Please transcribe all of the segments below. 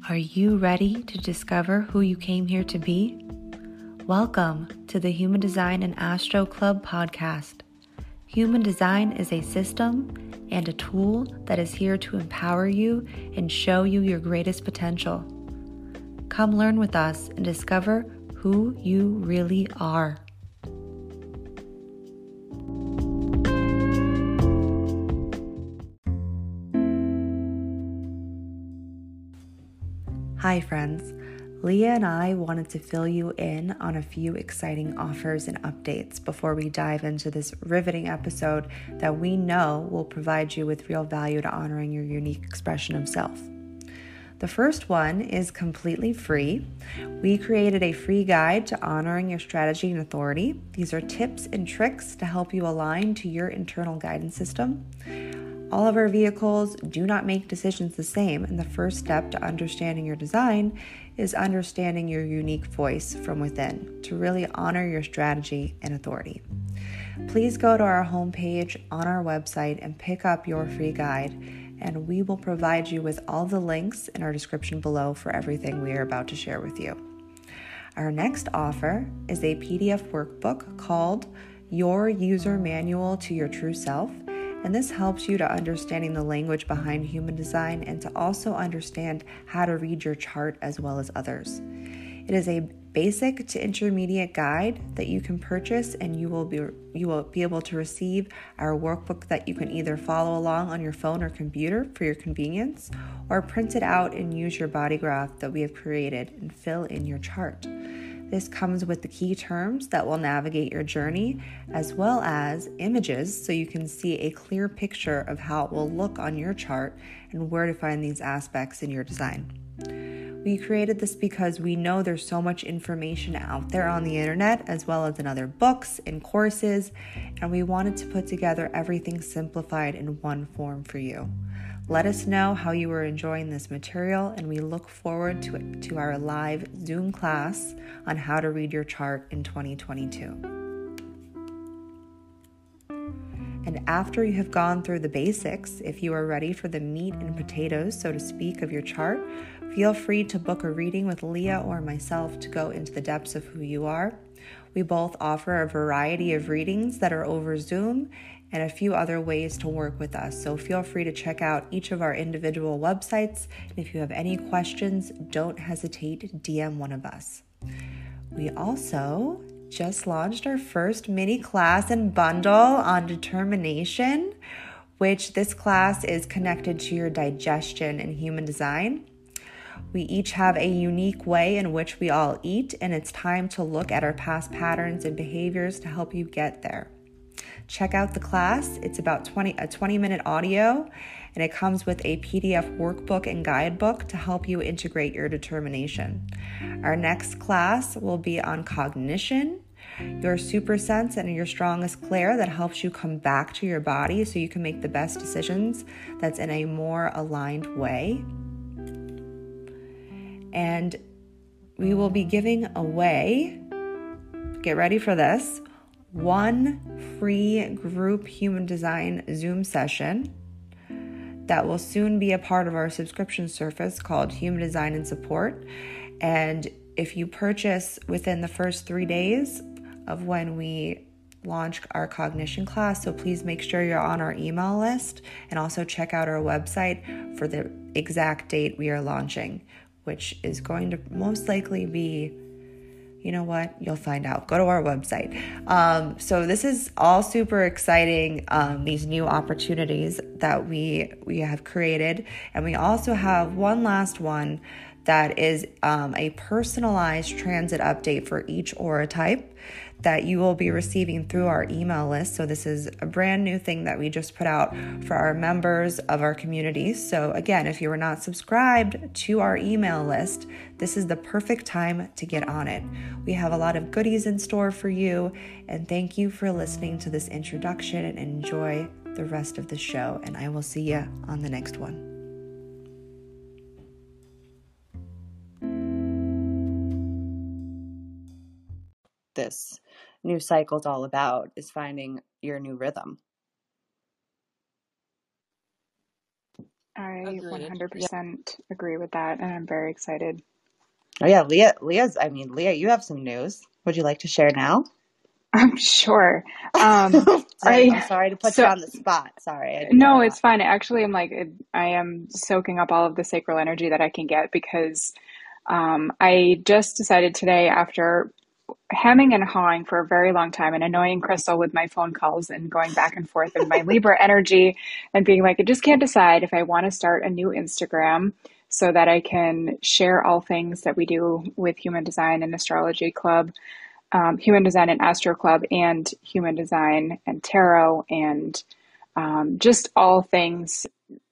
Are you ready to discover who you came here to be? Welcome to the Human Design and Astro Club podcast. Human Design is a system and a tool that is here to empower you and show you your greatest potential. Come learn with us and discover who you really are. Hi friends, Leah and I wanted to fill you in on a few exciting offers and updates before we dive into this riveting episode that we know will provide you with real value to honoring your unique expression of self. The first one is completely free. We created a free guide to honoring your strategy and authority. These are tips and tricks to help you align to your internal guidance system. All of our vehicles do not make decisions the same, and the first step to understanding your design is understanding your unique voice from within to really honor your strategy and authority. Please go to our homepage on our website and pick up your free guide, and we will provide you with all the links in our description below for everything we are about to share with you. Our next offer is a PDF workbook called Your User Manual to Your True Self. And this helps you to understanding the language behind human design and to also understand how to read your chart as well as others. It is a basic to intermediate guide that you can purchase, and you will be able to receive our workbook that you can either follow along on your phone or computer for your convenience, or print it out and use your body graph that we have created and fill in your chart. This comes with the key terms that will navigate your journey, as well as images so you can see a clear picture of how it will look on your chart and where to find these aspects in your design. We created this because we know there's so much information out there on the internet, as well as in other books and courses, and we wanted to put together everything simplified in one form for you. Let us know how you are enjoying this material, and we look forward to our live Zoom class on how to read your chart in 2022. And after you have gone through the basics, if you are ready for the meat and potatoes, so to speak, of your chart, feel free to book a reading with Leah or myself to go into the depths of who you are. We both offer a variety of readings that are over Zoom and a few other ways to work with us. So feel free to check out each of our individual websites. And if you have any questions, don't hesitate to DM one of us. We also just launched our first mini class and bundle on determination, which this class is connected to your digestion and human design. We each have a unique way in which we all eat, and it's time to look at our past patterns and behaviors to help you get there. Check out the class. It's about a 20-minute audio, and it comes with a PDF workbook and guidebook to help you integrate your determination. Our next class will be on cognition, your super sense, and your strongest clair that helps you come back to your body so you can make the best decisions that's in a more aligned way. And we will be giving away, get ready for this, one free group human design Zoom session that will soon be a part of our subscription service called Human Design and Support. And if you purchase within the first 3 days of when we launch our cognition class, so please make sure you're on our email list and also check out our website for the exact date we are launching, which is going to most likely be, you know what? You'll find out. Go to our website. So this is all super exciting, these new opportunities that we have created. And we also have one last one that is a personalized transit update for each aura type that you will be receiving through our email list. So this is a brand new thing that we just put out for our members of our community. So again, if you are not subscribed to our email list, this is the perfect time to get on it. We have a lot of goodies in store for you, and thank you for listening to this introduction, and enjoy the rest of the show, and I will see you on the next one. This new cycle is all about is finding your new rhythm. I Agreed. Yeah. 100% agree with that, and I'm very excited. Oh yeah, Leah, you have some news. Would you like to share now? I'm sure. I'm I sorry to put you so on the spot. Sorry, I do that a no, lot. it's fine. Actually, I am soaking up all of the sacral energy that I can get because I just decided today after hemming and hawing for a very long time and annoying Krystle with my phone calls and going back and forth in my Libra energy and being like, I just can't decide if I want to start a new Instagram so that I can share all things that we do with Human Design and Astrology Club, Human Design and Astro Club, and Human Design and Tarot, and just all things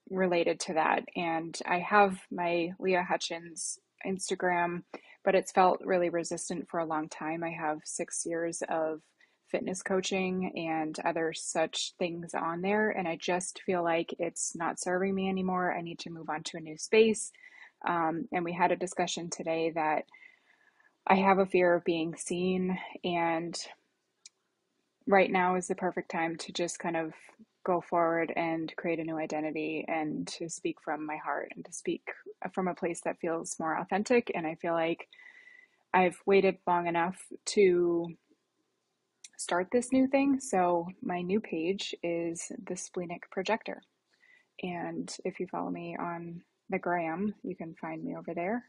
related to that. And I have my Leah Hutchins Instagram, but it's felt really resistant for a long time. I have 6 years of fitness coaching and other such things on there, and I just feel like it's not serving me anymore. I need to move on to a new space. And we had a discussion today that I have a fear of being seen, and right now is the perfect time to just kind of go forward and create a new identity and to speak from my heart and to speak from a place that feels more authentic. And I feel like I've waited long enough to start this new thing. So my new page is the Splenic Projector. And if you follow me on the gram, you can find me over there.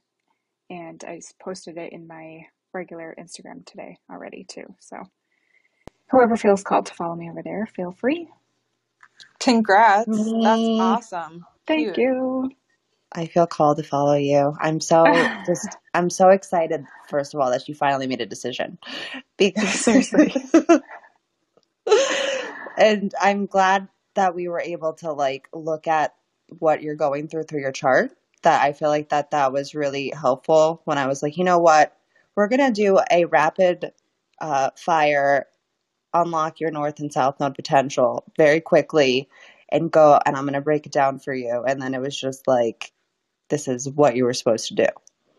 And I posted it in my regular Instagram today already too. So whoever feels called to follow me over there, feel free. Congrats. That's Me, awesome. Thank Cute. you. I feel called to follow you. I'm so excited, first of all, that you finally made a decision. Because Seriously. and I'm glad that we were able to like look at what you're going through your chart. That I feel like that was really helpful when I was like, you know what, we're gonna do a rapid fire, unlock your north and south node potential very quickly, and go, and I'm gonna break it down for you. And then it was just like, this is what you were supposed to do.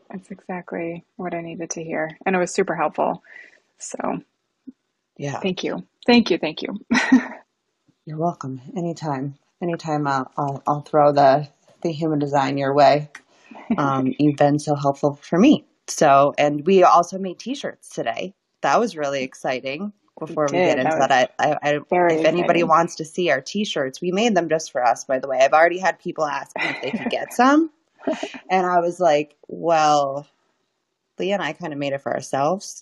That's exactly what I needed to hear. And it was super helpful. So Yeah, thank you. Thank you. Thank you. you're welcome. Anytime, I'll throw the human design your way. You've been so helpful for me. So, and we also made t-shirts today. That was really exciting. We Before we get did. That into was that, very if anybody exciting. wants to see our t-shirts, we made them just for us, by the way. I've already had people asking if they could get some. And I was like, well, Leah and I kind of made it for ourselves.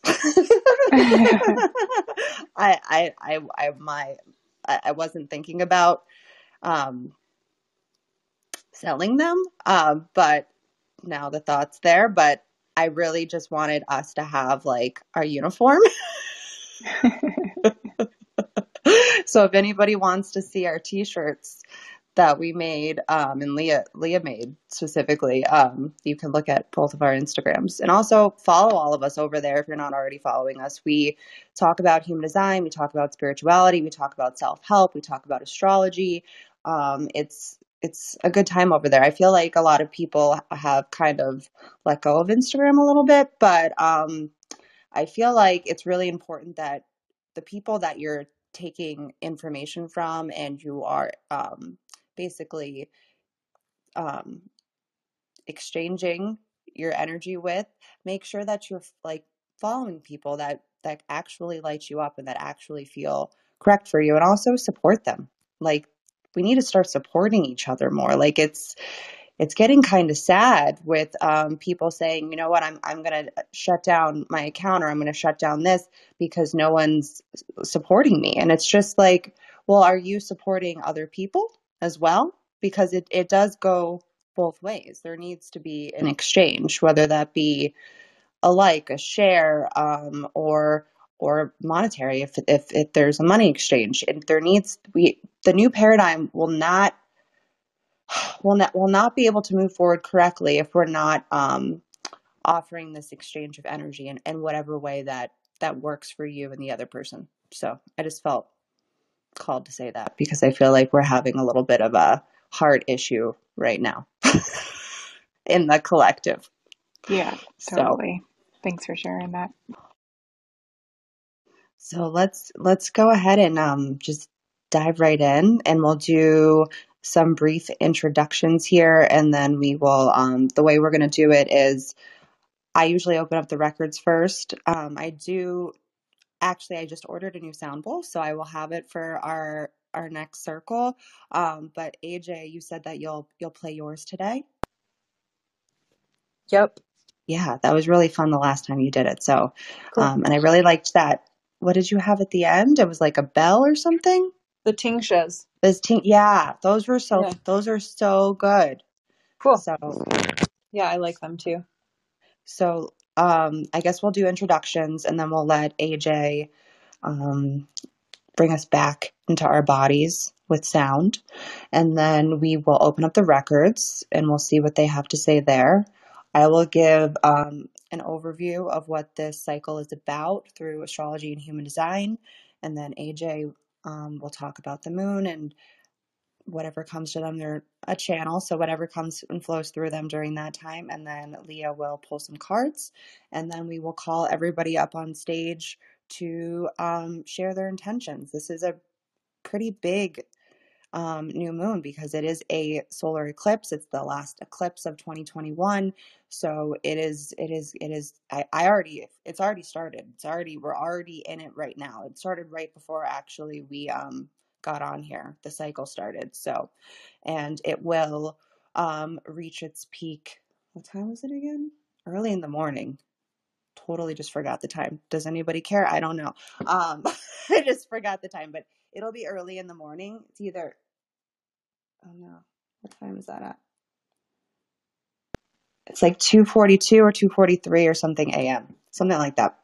I wasn't thinking about um, selling them, but now the thought's there. But I really just wanted us to have like our uniform. So if anybody wants to see our t-shirts that we made, and Leah made specifically, you can look at both of our Instagrams and also follow all of us over there if you're not already following us. We talk about human design, we talk about spirituality, we talk about self-help, we talk about astrology. It's a good time over there. I feel like a lot of people have kind of let go of Instagram a little bit, but I feel like it's really important that the people that you're taking information from and you are basically um, exchanging your energy with, make sure that you're like following people that actually light you up and that actually feel correct for you, and also support them. Like, we need to start supporting each other more. Like, it's getting kind of sad with people saying, you know what, I'm going to shut down my account, or I'm going to shut down this because no one's supporting me. And it's just like, well, are you supporting other people as well? Because it does go both ways. There needs to be an exchange, whether that be a like, a share, or monetary, if there's a money exchange. And the new paradigm will not be able to move forward correctly if we're not offering this exchange of energy in whatever way that works for you and the other person. So I just felt called to say that because I feel like we're having a little bit of a heart issue right now in the collective. Yeah, So totally. Thanks for sharing that. let's go ahead and just dive right in, and we'll do some brief introductions here, and then we will, the way we're going to do it is I usually open up the records first. I just ordered a new sound bowl, so I will have it for our next circle. But AJ, you said that you'll play yours today. Yep. Yeah, that was really fun the last time you did it. So, Cool. And I really liked that. What did you have at the end? It was like a bell or something? The Tingshas. Yeah, those are so good. Cool. So, yeah, I like them too. So, I guess we'll do introductions, and then we'll let AJ bring us back into our bodies with sound. And then we will open up the records and we'll see what they have to say there. I will give an overview of what this cycle is about through astrology and human design. And then AJ will talk about the moon and whatever comes to them. They're a channel, so whatever comes and flows through them during that time. And then Leah will pull some cards, and then we will call everybody up on stage to share their intentions. This is a pretty big new moon because it is a solar eclipse. It's the last eclipse of 2021. So it's already started. We're already in it right now. It started right before actually we got on here. The cycle started. So, and it will reach its peak. What time was it again? Early in the morning. Totally just forgot the time. Does anybody care? I don't know. I just forgot the time, but it'll be early in the morning. It's either, oh no, what time is that at? It's like 2:42 or 2:43 or something a.m., something like that.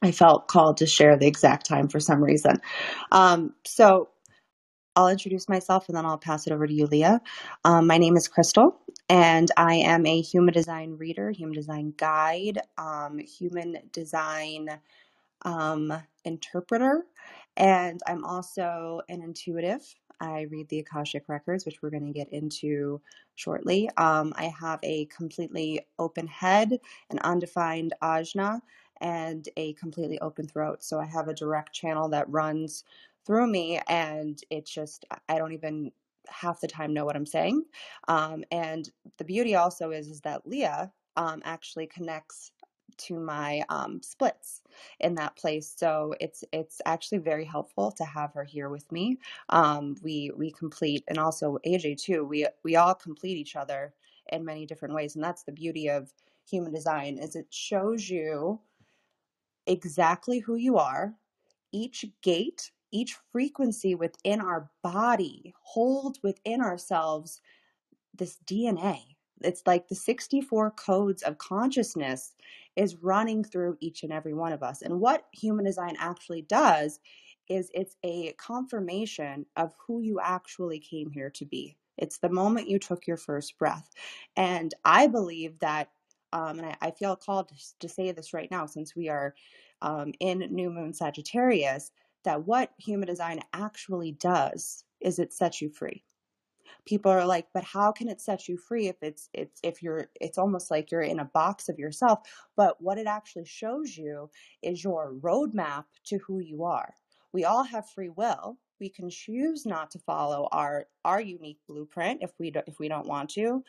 I felt called to share the exact time for some reason. So I'll introduce myself and then I'll pass it over to you, Leah. My name is Krystle, and I am a human design reader, human design guide, human design interpreter, and I'm also an intuitive. I read the Akashic Records, which we're going to get into shortly. I have a completely open head, an undefined ajna, and a completely open throat. So I have a direct channel that runs through me, and it's just, I don't even half the time know what I'm saying. And the beauty also is that Leah actually connects to my splits in that place. So it's actually very helpful to have her here with me. We complete, and also AJ too. We all complete each other in many different ways, and that's the beauty of human design, is it shows you exactly who you are. Each gate, each frequency within our body holds within ourselves this DNA. It's like the 64 codes of consciousness is running through each and every one of us. And what human design actually does is it's a confirmation of who you actually came here to be. It's the moment you took your first breath. And I believe that, and I feel called to say this right now, since we are in New Moon Sagittarius, that what human design actually does is it sets you free. People are like, but how can it set you free if it's almost like you're in a box of yourself? But what it actually shows you is your roadmap to who you are. We all have free will. We can choose not to follow our unique blueprint if we don't want to.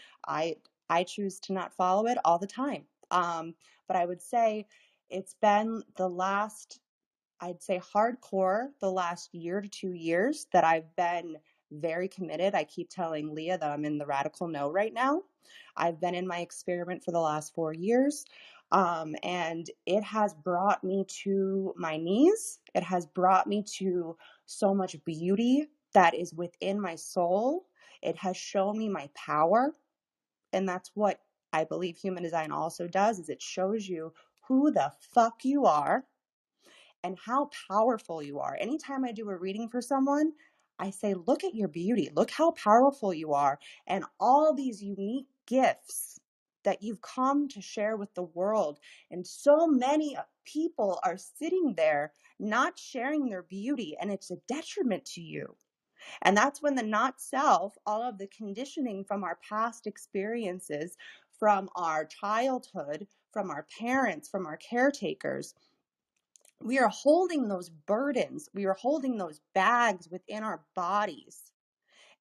I choose to not follow it all the time. But I would say it's been I'd say hardcore the last year to 2 years that I've been very committed. I keep telling Leah that I'm in the radical no right now. I've been in my experiment for the last 4 years. And it has brought me to my knees. It has brought me to so much beauty that is within my soul. It has shown me my power. And that's what I believe human design also does, is it shows you who the fuck you are and how powerful you are. Anytime I do a reading for someone, I say, look at your beauty. Look how powerful you are. And all these unique gifts that you've come to share with the world. And so many people are sitting there not sharing their beauty, and it's a detriment to you. And that's when the not self, all of the conditioning from our past experiences, from our childhood, from our parents, from our caretakers, we are holding those burdens. We are holding those bags within our bodies.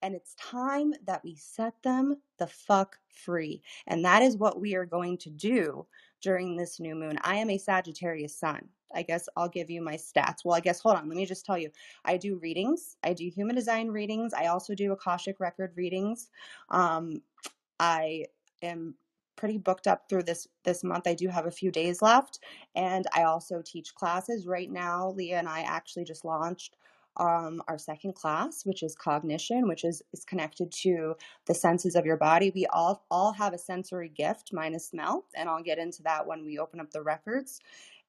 And it's time that we set them the fuck free. And that is what we are going to do during this new moon. I am a Sagittarius sun. I guess I'll give you my stats. Well, I guess, hold on. Let me just tell you. I do readings. I do human design readings. I also do Akashic record readings. I am pretty booked up through this month. I do have a few days left, and I also teach classes right now. Leah and I actually just launched our second class, which is cognition, which is connected to the senses of your body. We all have a sensory gift, minus smell, and I'll get into that when we open up the records.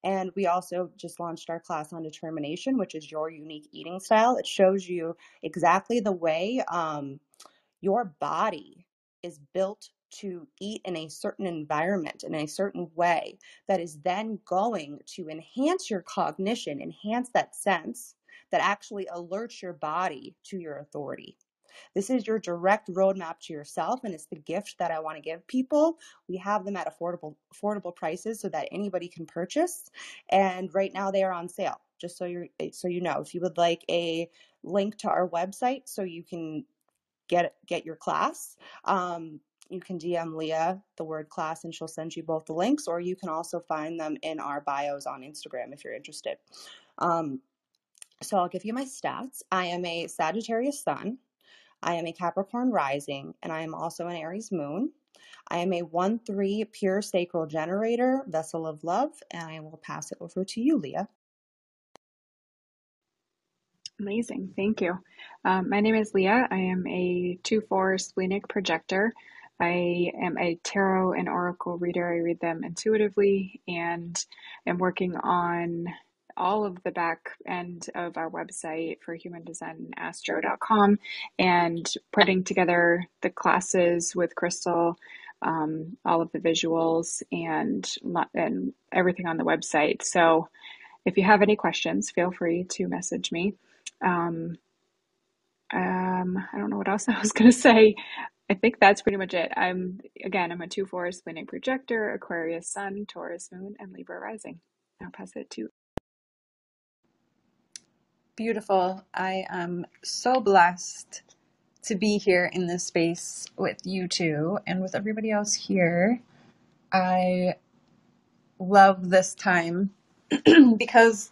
And we also just launched our class on determination, which is your unique eating style. It shows you exactly the way your body is built to eat in a certain environment, in a certain way, that is then going to enhance your cognition, enhance that sense that actually alerts your body to your authority. This is your direct roadmap to yourself, and it's the gift that I want to give people. We have them at affordable prices so that anybody can purchase. And right now they are on sale. Just so you know, if you would like a link to our website so you can get your class, you can DM Leah the word class and she'll send you both the links, or you can also find them in our bios on Instagram if you're interested. So I'll give you my stats. I am a Sagittarius sun. I am a Capricorn rising, and I am also an Aries moon. I am a 1-3 pure sacral generator, vessel of love, and I will pass it over to you, Leah. Amazing. Thank you. My name is Leah. I am a 2-4 splenic projector. I am a tarot and oracle reader. I read them intuitively, and am working on all of the back end of our website for Human Design and Astro.com, and putting together the classes with Krystle, all of the visuals and everything on the website. So if you have any questions, feel free to message me. I don't know what else I was going to say. I think that's pretty much it. I'm a 2-4 splenic projector, Aquarius sun, Taurus moon, and Libra rising. I'll pass it to. Beautiful. I am so blessed to be here in this space with you two and with everybody else here. I love this time because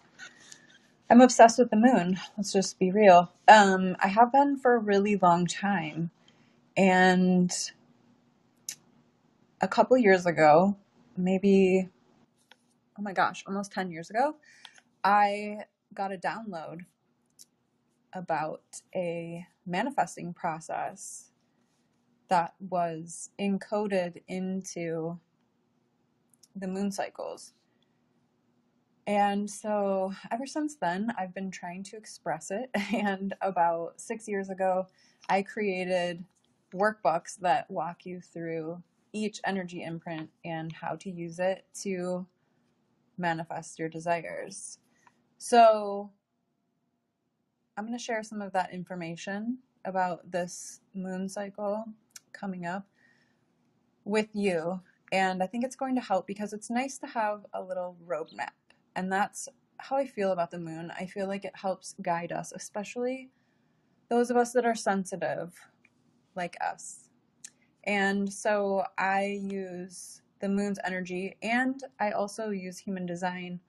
I'm obsessed with the moon. Let's just be real. I have been for a really long time. And a couple years ago, maybe, oh my gosh, almost 10 years ago, I got a download about a manifesting process that was encoded into the moon cycles. And so ever since then, I've been trying to express it. And about 6 years ago, I created workbooks that walk you through each energy imprint and how to use it to manifest your desires. So I'm going to share some of that information about this moon cycle coming up with you. And I think it's going to help because it's nice to have a little roadmap. And that's how I feel about the moon. I feel like it helps guide us, especially those of us that are sensitive like us. And so I use the moon's energy, and I also use human design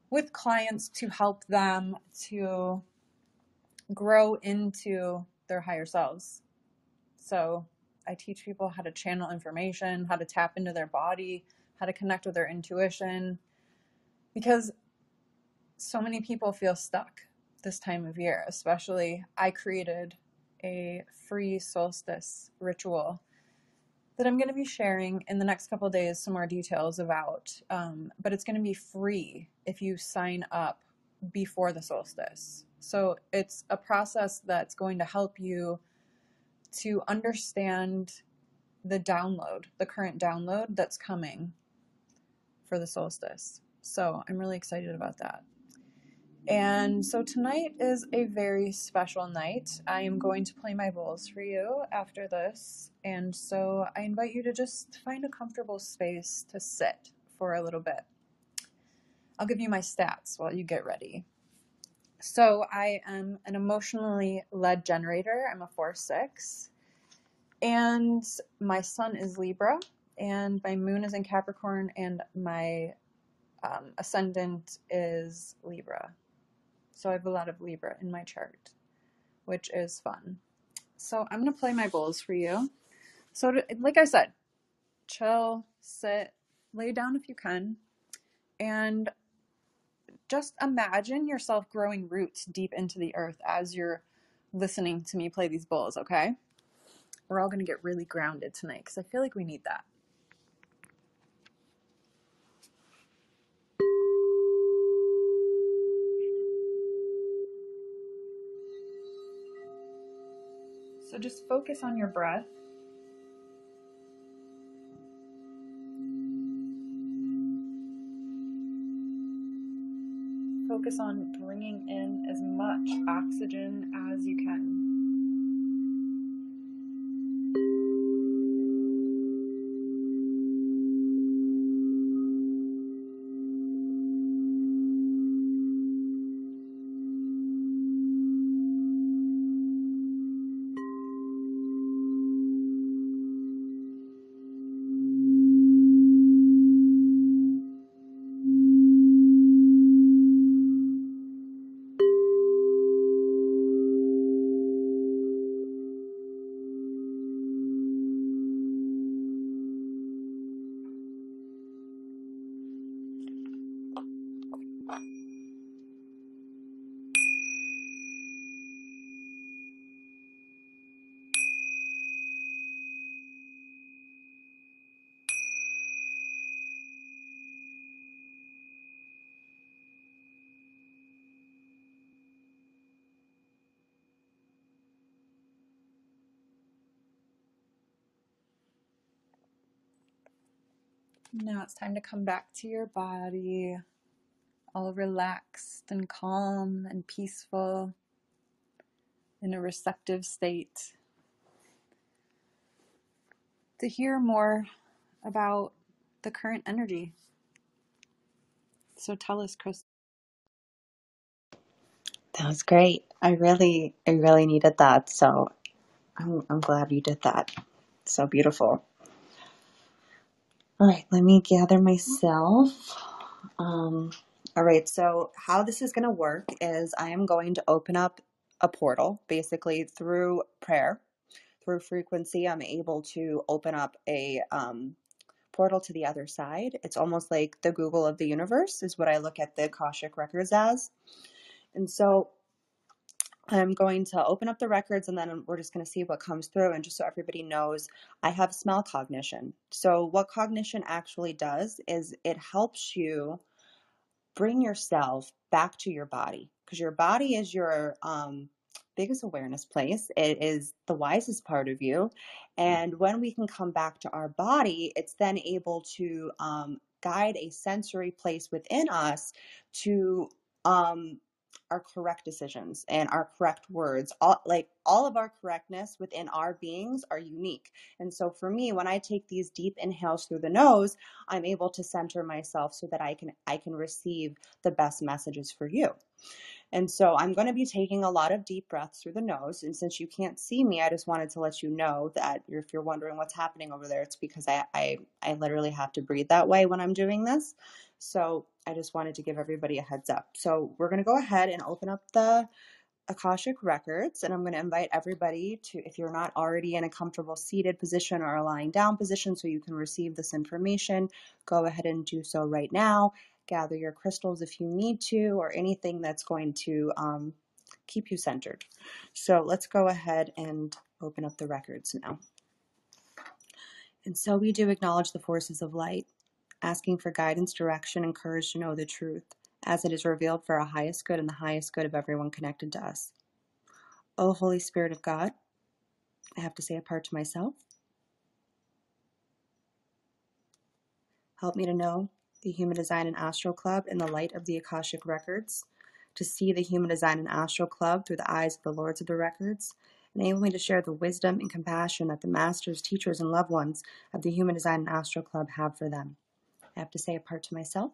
with clients to help them to grow into their higher selves. So I teach people how to channel information, how to tap into their body, how to connect with their intuition, because so many people feel stuck this time of year. Especially, I created a free solstice ritual that I'm going to be sharing in the next couple of days some more details about, but it's going to be free if you sign up before the solstice. So it's a process that's going to help you to understand the current download that's coming for the solstice. So I'm really excited about that. And so tonight is a very special night. I am going to play my bowls for you after this. And so I invite you to just find a comfortable space to sit for a little bit. I'll give you my stats while you get ready. So I am an emotionally led generator. I'm a 4/6. And my sun is Libra, and my moon is in Capricorn, and my ascendant is Libra. So I have a lot of Libra in my chart, which is fun. So I'm going to play my bowls for you. So like I said, chill, sit, lay down if you can, and just imagine yourself growing roots deep into the earth as you're listening to me play these bowls, okay? We're all going to get really grounded tonight because I feel like we need that. So just focus on your breath. Focus on bringing in as much oxygen as you can. Now it's time to come back to your body, all relaxed and calm and peaceful, in a receptive state, to hear more about the current energy. So tell us, Krystle. That was great. I really needed that. So I'm glad you did that. So beautiful. All right, let me gather myself. All right, so how this is going to work is I am going to open up a portal, basically through prayer, through frequency. I'm able to open up a portal to the other side. It's almost like the Google of the universe is what I look at the Akashic Records as. And so I'm going to open up the records and then we're just going to see what comes through. And just so everybody knows, I have smell cognition. So what cognition actually does is it helps you bring yourself back to your body, because your body is your biggest awareness place. It is the wisest part of you. And when we can come back to our body, it's then able to guide a sensory place within us to our correct decisions and our correct words. All of our correctness within our beings are unique. And so for me, when I take these deep inhales through the nose, I'm able to center myself so that I can receive the best messages for you. And so I'm going to be taking a lot of deep breaths through the nose. And since you can't see me, I just wanted to let you know that if you're wondering what's happening over there, it's because I literally have to breathe that way when I'm doing this. So I just wanted to give everybody a heads up. So we're going to go ahead and open up the Akashic Records, and I'm going to invite everybody to, if you're not already in a comfortable seated position or a lying down position so you can receive this information, go ahead and do so right now. Gather your crystals if you need to, or anything that's going to keep you centered. So let's go ahead and open up the records now. And so we do acknowledge the forces of light, asking for guidance, direction, and courage to know the truth, as it is revealed for our highest good and the highest good of everyone connected to us. O Holy Spirit of God, I have to say a part to myself. Help me to know the Human Design and Astro Club in the light of the Akashic Records, to see the Human Design and Astro Club through the eyes of the Lords of the Records. Enable me to share the wisdom and compassion that the masters, teachers, and loved ones of the Human Design and Astro Club have for them. I have to say a part to myself.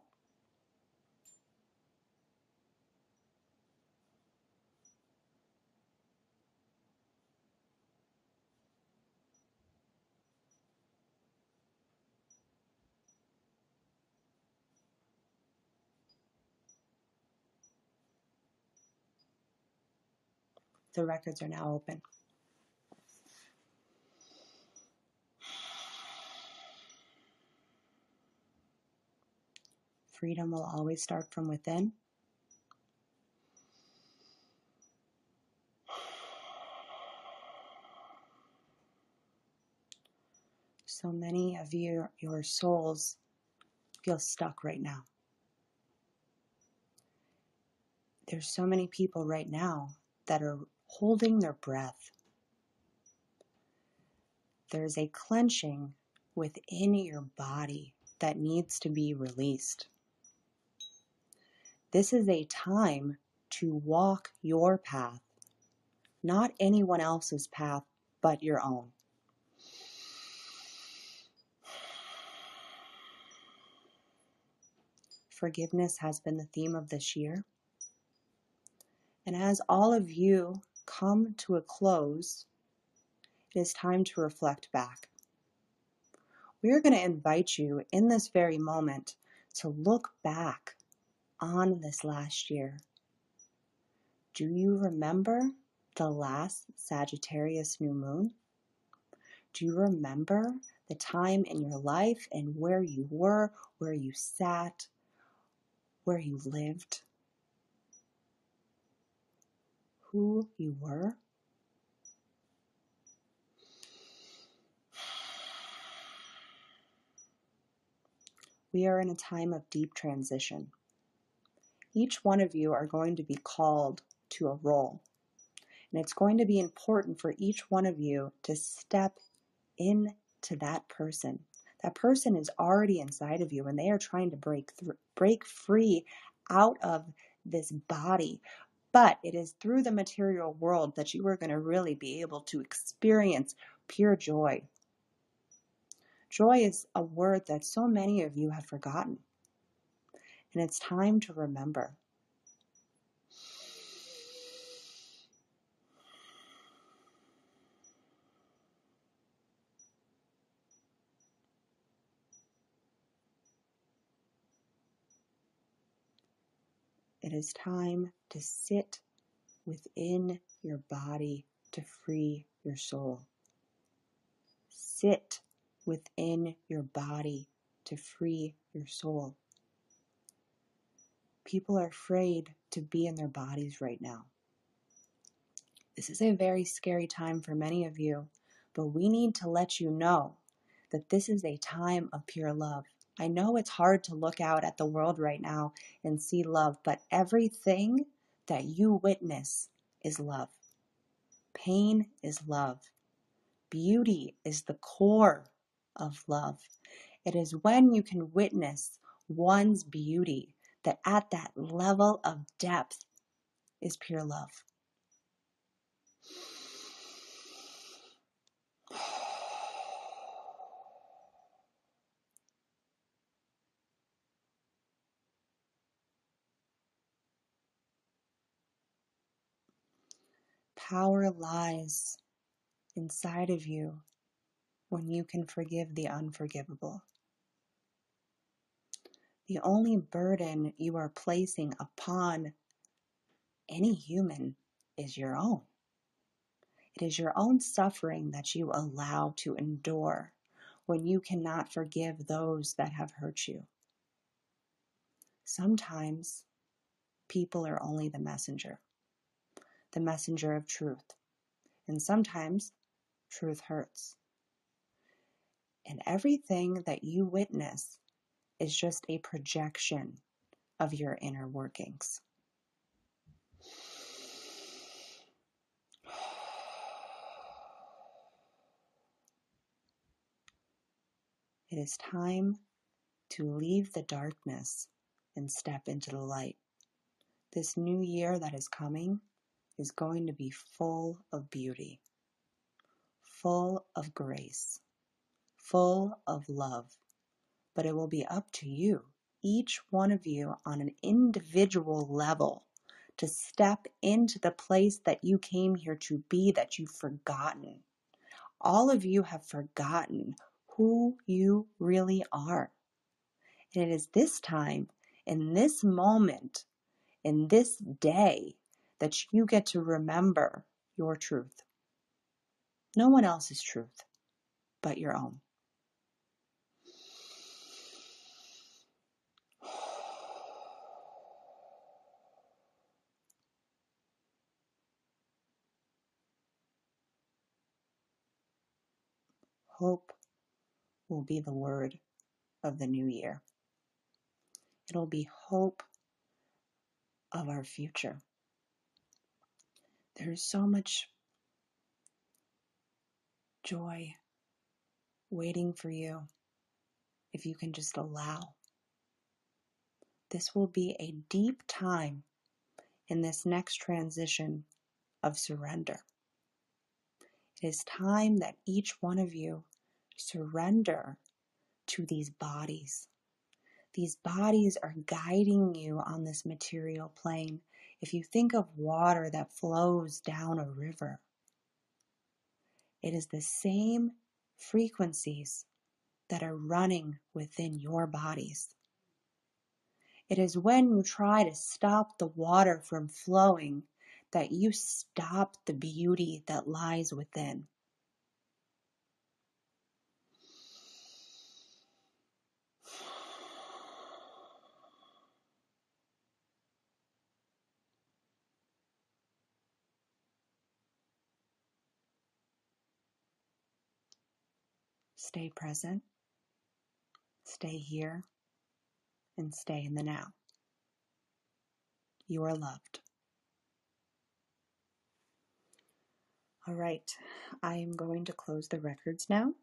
The records are now open. Freedom will always start from within. So many of your souls feel stuck right now. There's so many people right now that are holding their breath. There's a clenching within your body that needs to be released. This is a time to walk your path, not anyone else's path, but your own. Forgiveness has been the theme of this year. And as all of you come to a close, it is time to reflect back. We are going to invite you in this very moment to look back on this last year. Do you remember the last Sagittarius new moon? Do you remember the time in your life and where you were, where you sat, where you lived, who you were? We are in a time of deep transition. Each one of you are going to be called to a role. And it's going to be important for each one of you to step into that person. That person is already inside of you, and they are trying to break free out of this body. But it is through the material world that you are going to really be able to experience pure joy. Joy is a word that so many of you have forgotten. And it's time to remember. It is time to sit within your body to free your soul. Sit within your body to free your soul. People are afraid to be in their bodies right now. This is a very scary time for many of you, but we need to let you know that this is a time of pure love. I know it's hard to look out at the world right now and see love, but everything that you witness is love. Pain is love. Beauty is the core of love. It is when you can witness one's beauty that at that level of depth is pure love. Power lies inside of you when you can forgive the unforgivable. The only burden you are placing upon any human is your own. It is your own suffering that you allow to endure when you cannot forgive those that have hurt you. Sometimes people are only the messenger of truth. And sometimes truth hurts. And everything that you witness is just a projection of your inner workings. It is time to leave the darkness and step into the light. This new year that is coming is going to be full of beauty, full of grace, full of love. But it will be up to you, each one of you on an individual level, to step into the place that you came here to be, that you've forgotten. All of you have forgotten who you really are. And it is this time, in this moment, in this day, that you get to remember your truth. No one else's truth but your own. Hope will be the word of the new year. It'll be hope of our future. There's so much joy waiting for you if you can just allow. This will be a deep time in this next transition of surrender. It is time that each one of you surrender to these bodies. These bodies are guiding you on this material plane. If you think of water that flows down a river, it is the same frequencies that are running within your bodies. It is when you try to stop the water from flowing that you stop the beauty that lies within. Stay present, stay here, and stay in the now. You are loved. All right, I am going to close the records now.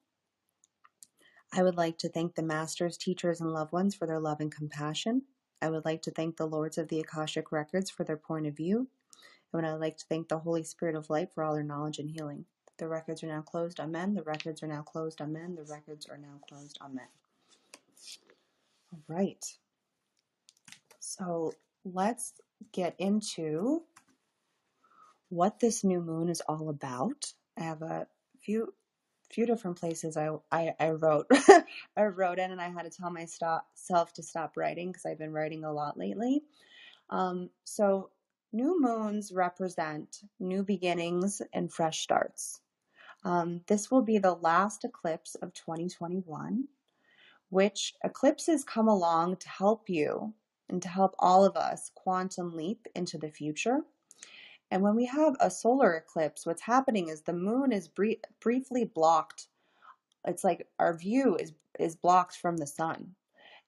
I would like to thank the masters, teachers, and loved ones for their love and compassion. I would like to thank the lords of the Akashic Records for their point of view. And I would like to thank the Holy Spirit of Light for all their knowledge and healing. The records are now closed. Amen. The records are now closed. Amen. The records are now closed. Amen. All right. So let's get into what this new moon is all about. I have a few different places I wrote I wrote in, and I had to tell myself to stop writing because I've been writing a lot lately. So new moons represent new beginnings and fresh starts. This will be the last eclipse of 2021, which eclipses come along to help you and to help all of us quantum leap into the future. And when we have a solar eclipse, what's happening is the moon is briefly blocked. It's like our view is blocked from the sun.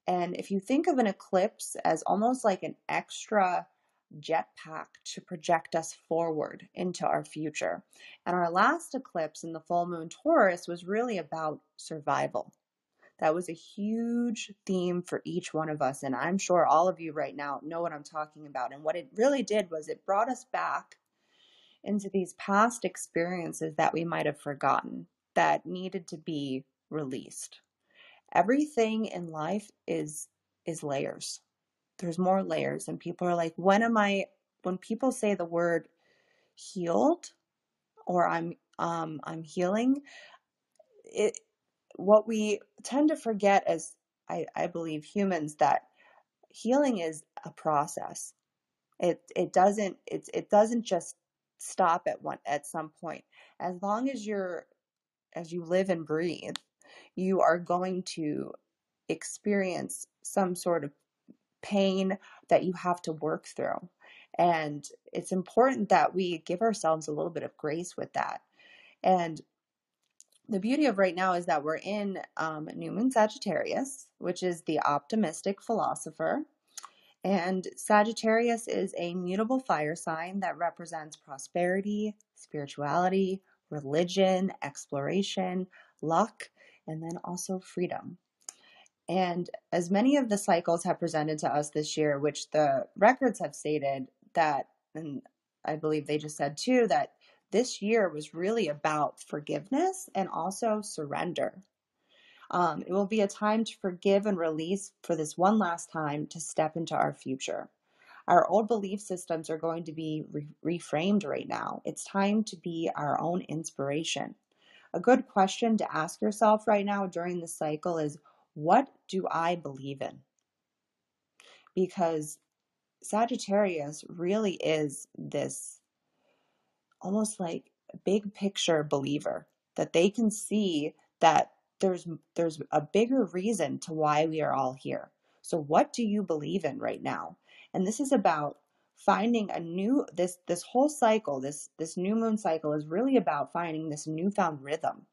And if you think of an eclipse as almost like an extra jetpack to project us forward into our future. And our last eclipse in the full moon Taurus was really about survival. That was a huge theme for each one of us. And I'm sure all of you right now know what I'm talking about. And what it really did was it brought us back into these past experiences that we might have forgotten that needed to be released. Everything in life is layers. There's more layers, and people are like, when people say the word healed or I'm healing, what we tend to forget as I believe humans, that healing is a process. It doesn't just stop at some point. As long as you live and breathe, you are going to experience some sort of pain that you have to work through. And it's important that we give ourselves a little bit of grace with that. And the beauty of right now is that we're in New Moon Sagittarius, which is the optimistic philosopher. And Sagittarius is a mutable fire sign that represents prosperity, spirituality, religion, exploration, luck, and then also freedom. And as many of the cycles have presented to us this year, which the records have stated that, and I believe they just said too, that this year was really about forgiveness and also surrender. It will be a time to forgive and release for this one last time to step into our future. Our old belief systems are going to be reframed right now. It's time to be our own inspiration. A good question to ask yourself right now during the cycle is, what do I believe in? Because Sagittarius really is this almost like a big picture believer, that they can see that there's a bigger reason to why we are all here. So what do you believe in right now? And this is about finding a new, this whole cycle, this new moon cycle is really about finding this newfound rhythm,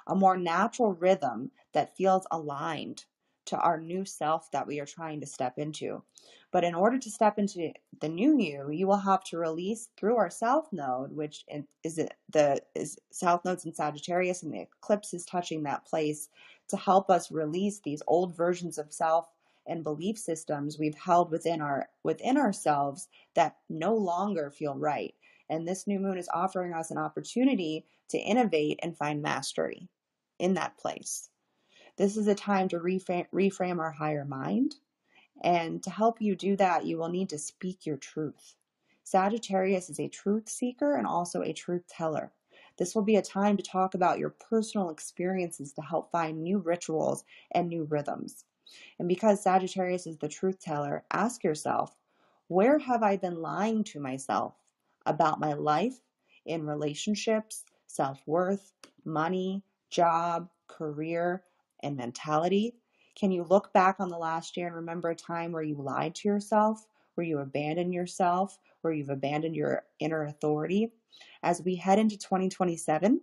a more natural rhythm that feels aligned to our new self that we are trying to step into. But in order to step into the new you will have to release through our South Node, which is South Node's in Sagittarius, and the eclipse is touching that place to help us release these old versions of self and belief systems we've held within ourselves that no longer feel right. And this new moon is offering us an opportunity to innovate and find mastery in that place. This is a time to reframe our higher mind. And to help you do that, you will need to speak your truth. Sagittarius is a truth seeker and also a truth teller. This will be a time to talk about your personal experiences to help find new rituals and new rhythms. And because Sagittarius is the truth teller, ask yourself, where have I been lying to myself about my life, in relationships, self-worth, money, job, career, and mentality? Can you look back on the last year and remember a time where you lied to yourself, where you abandoned yourself, where you've abandoned your inner authority? As we head into 2027,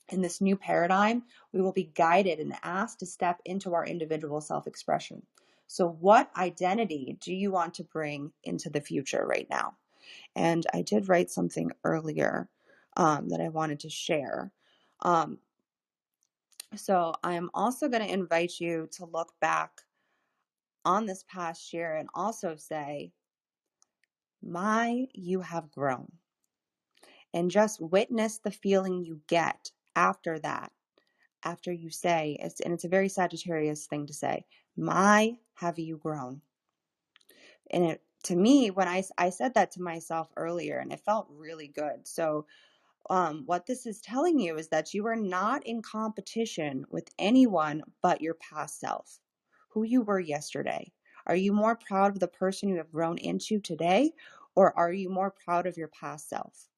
in this new paradigm, we will be guided and asked to step into our individual self-expression. So what identity do you want to bring into the future right now? And I did write something earlier that I wanted to share. So I'm also going to invite you to look back on this past year and also say, you have grown. And just witness the feeling you get after that. After you say, it's a very Sagittarius thing to say, have you grown? And to me, when I said that to myself earlier, and it felt really good. So what this is telling you is that you are not in competition with anyone but your past self, who you were yesterday. Are you more proud of the person you have grown into today, or are you more proud of your past self?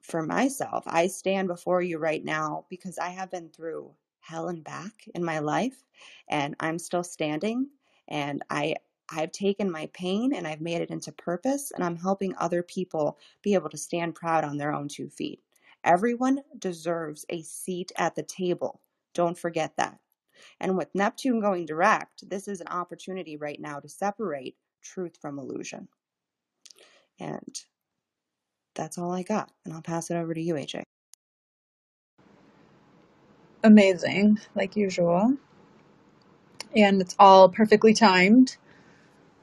For myself, I stand before you right now because I have been through hell and back in my life, and I'm still standing, and I've taken my pain and I've made it into purpose, and I'm helping other people be able to stand proud on their own 2 feet. Everyone deserves a seat at the table. Don't forget that. And with Neptune going direct, this is an opportunity right now to separate truth from illusion. And that's all I got. And I'll pass it over to you, AJ. Amazing, like usual. And it's all perfectly timed,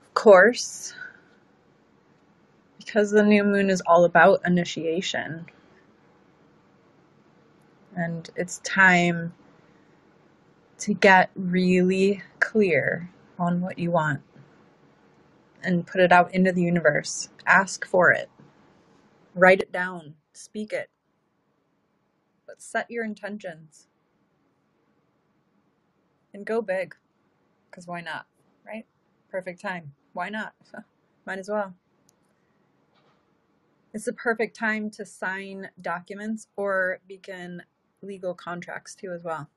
of course, because the new moon is all about initiation. And it's time to get really clear on what you want and put it out into the universe. Ask for it. Write it down. Speak it. But set your intentions. And go big. Because why not, right? Perfect time. Why not? Might as well. It's the perfect time to sign documents or begin legal contracts too as well.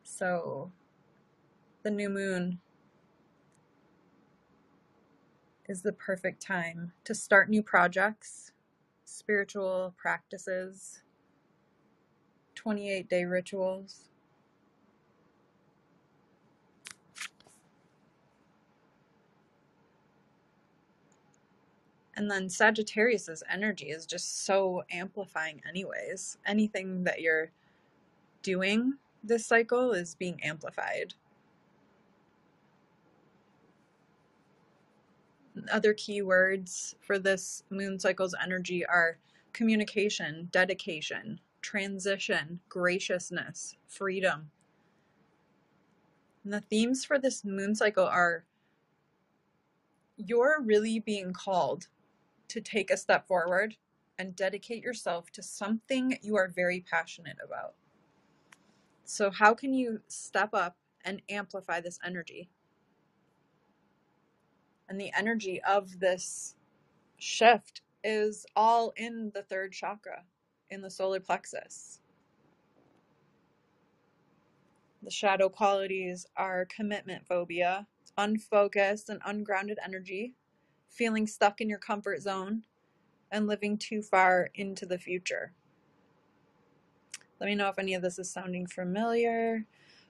So the new moon is the perfect time to start new projects, spiritual practices, 28-day rituals. And then Sagittarius's energy is just so amplifying anyways. Anything that you're doing this cycle is being amplified. Other key words for this moon cycle's energy are communication, dedication, transition, graciousness, freedom. And the themes for this moon cycle are you're really being called to take a step forward and dedicate yourself to something you are very passionate about. So how can you step up and amplify this energy? And the energy of this shift is all in the third chakra, in the solar plexus. The shadow qualities are commitment phobia, unfocused and ungrounded energy, feeling stuck in your comfort zone, and living too far into the future. Let me know if any of this is sounding familiar.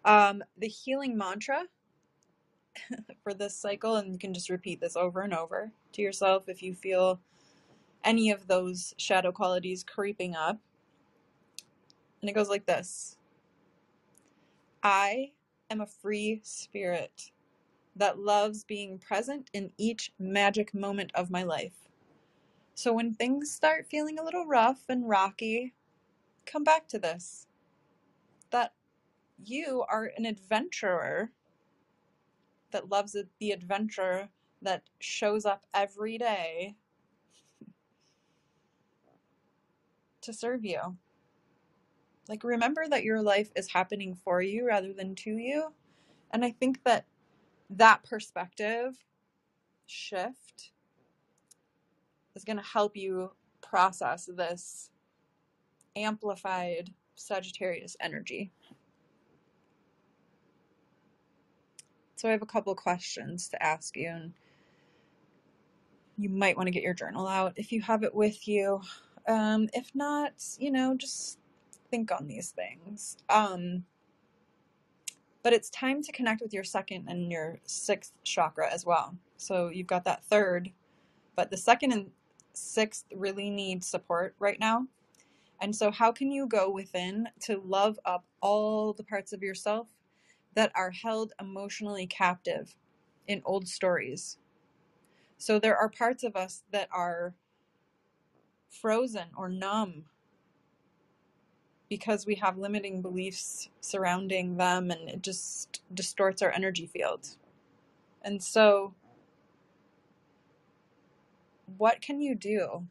The healing mantra for this cycle, and you can just repeat this over and over to yourself if you feel any of those shadow qualities creeping up. And it goes like this. I am a free spirit that loves being present in each magic moment of my life. So when things start feeling a little rough and rocky, come back to this. That you are an adventurer that loves the adventure that shows up every day to serve you. Like, remember that your life is happening for you rather than to you. And I think that perspective shift is going to help you process this amplified Sagittarius energy. So I have a couple questions to ask you, and you might want to get your journal out if you have it with you. If not, just think on these things. But it's time to connect with your second and your sixth chakra as well. So you've got that third, but the second and sixth really need support right now. And so how can you go within to love up all the parts of yourself that are held emotionally captive in old stories? So there are parts of us that are frozen or numb because we have limiting beliefs surrounding them, and it just distorts our energy field. And so what can you do?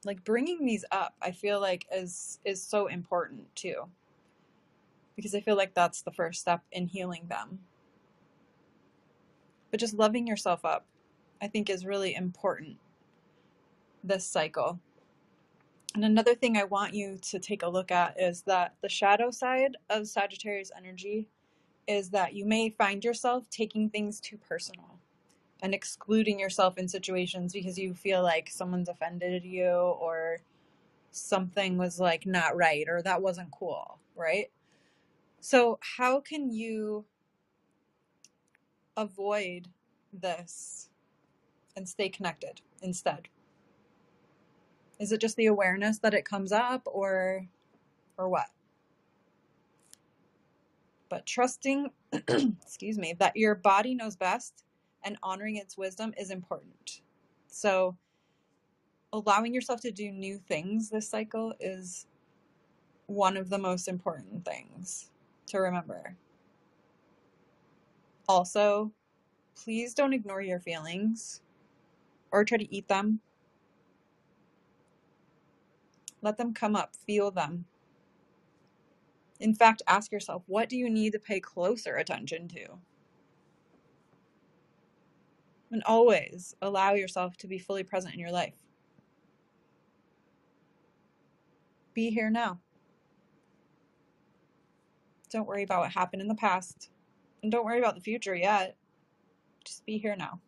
Like, bringing these up, I feel like is so important too, because I feel like that's the first step in healing them. But just loving yourself up, I think, is really important this cycle. And another thing I want you to take a look at is that the shadow side of Sagittarius energy is that you may find yourself taking things too personal and excluding yourself in situations because you feel like someone's offended you or something was like not right or that wasn't cool, right? So how can you avoid this and stay connected instead? Is it just the awareness that it comes up or what? But trusting, excuse me, that your body knows best and honoring its wisdom is important. So allowing yourself to do new things this cycle is one of the most important things to remember. Also, please don't ignore your feelings or try to eat them. Let them come up, feel them. In fact, ask yourself, what do you need to pay closer attention to? And always allow yourself to be fully present in your life. Be here now. Don't worry about what happened in the past. And don't worry about the future yet. Just be here now.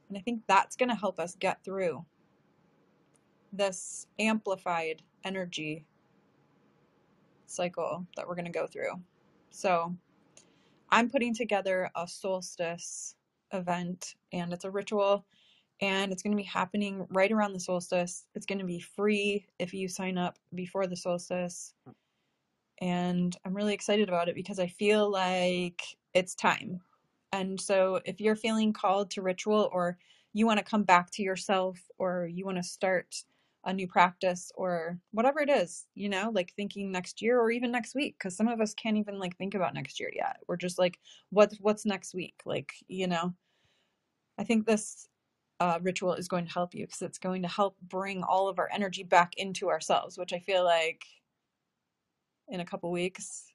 And I think that's going to help us get through this amplified energy cycle that we're going to go through. So I'm putting together a solstice event, and it's a ritual, and it's going to be happening right around the solstice. It's going to be free if you sign up before the solstice. And I'm really excited about it because I feel like it's time. And so if you're feeling called to ritual, or you want to come back to yourself, or you want to start a new practice, or whatever it is, like thinking next year or even next week, because some of us can't even like think about next year yet. We're just like, what's next week? Like, I think this ritual is going to help you because it's going to help bring all of our energy back into ourselves, which I feel like in a couple weeks,